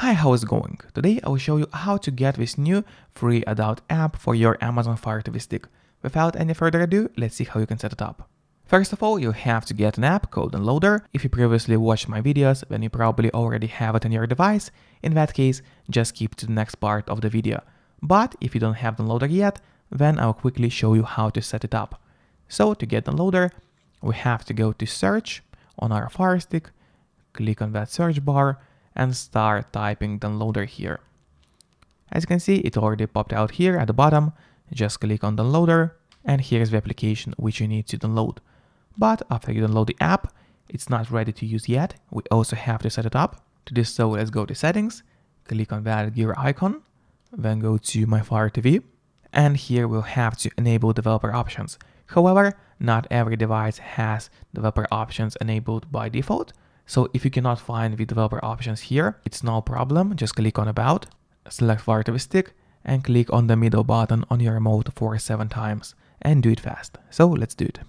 Hi, how is it going? Today I will show you how to get this new free adult app for your Amazon Fire TV Stick. Without any further ado, let's see how you can set it up. First of all, you have to get an app called Downloader. If you previously watched my videos, then you probably already have it on your device. In that case, just skip to the next part of the video. But if you don't have Downloader yet, then I'll quickly show you how to set it up. So to get Downloader, we have to go to search on our Fire Stick, click on that search bar, and start typing Downloader here. As you can see, it already popped out here at the bottom. Just click on Downloader, and here's the application which you need to download. But after you download the app, it's not ready to use yet. We also have to set it up. To do so, let's go to Settings, click on that gear icon, then go to My Fire TV, and here we'll have to enable developer options. However, not every device has developer options enabled by default. So if you cannot find the developer options here, it's no problem. Just click on About, select Fire TV Stick, and click on the middle button on your remote 7 times and do it fast. So let's do it.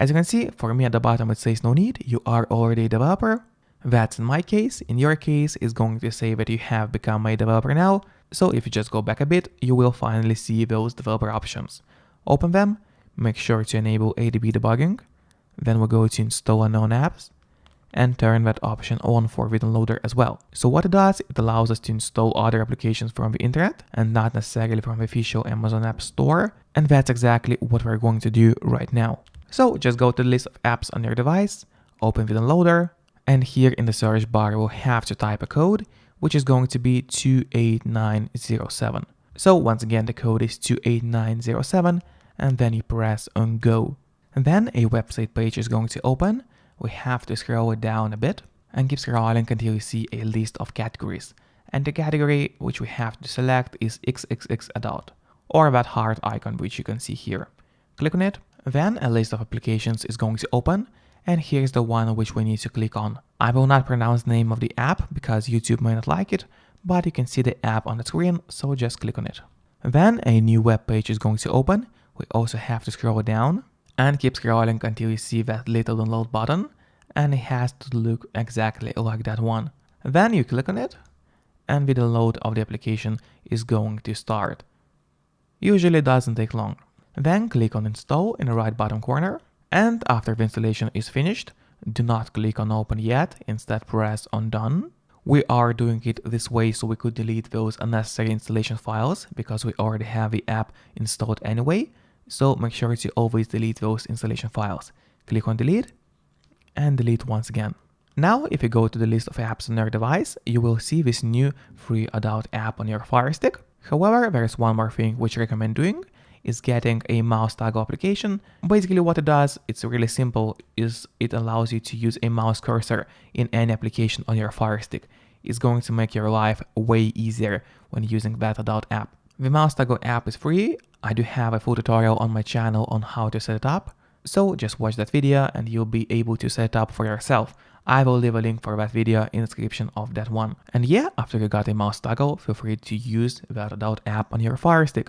As you can see, for me at the bottom it says no need, you are already a developer. That's in my case. In your case, it's going to say that you have become a developer now. So if you just go back a bit, you will finally see those developer options. Open them, make sure to enable ADB debugging. Then we'll go to install unknown apps and turn that option on for the downloader as well. So what it does, it allows us to install other applications from the internet and not necessarily from the official Amazon App Store. And that's exactly what we're going to do right now. So just go to the list of apps on your device, open the downloader, and here in the search bar, we'll have to type a code, which is going to be 28907. So once again, the code is 28907, and then you press on go. And then a website page is going to open. We have to scroll it down a bit and keep scrolling until you see a list of categories. And the category which we have to select is XXX Adult, or that heart icon which you can see here. Click on it. Then a list of applications is going to open, and here's the one which we need to click on. I will not pronounce the name of the app because YouTube might not like it, but you can see the app on the screen, so just click on it. Then a new web page is going to open. We also have to scroll down and keep scrolling until you see that little download button, and it has to look exactly like that one. Then you click on it, and the download of the application is going to start. Usually it doesn't take long. Then click on Install in the right bottom corner, and after the installation is finished, do not click on Open yet, instead press on Done. We are doing it this way so we could delete those unnecessary installation files because we already have the app installed anyway. So make sure to always delete those installation files. Click on Delete and delete once again. Now, if you go to the list of apps on your device, you will see this new free adult app on your Fire Stick. However, there is one more thing which I recommend doing, is getting a mouse toggle application. Basically what it does, it's really simple, is it allows you to use a mouse cursor in any application on your Fire Stick. It's going to make your life way easier when using that adult app. The mouse toggle app is free. I do have a full tutorial on my channel on how to set it up. So just watch that video and you'll be able to set it up for yourself. I will leave a link for that video in the description of that one. And yeah, after you got a mouse toggle, feel free to use that adult app on your Fire Stick.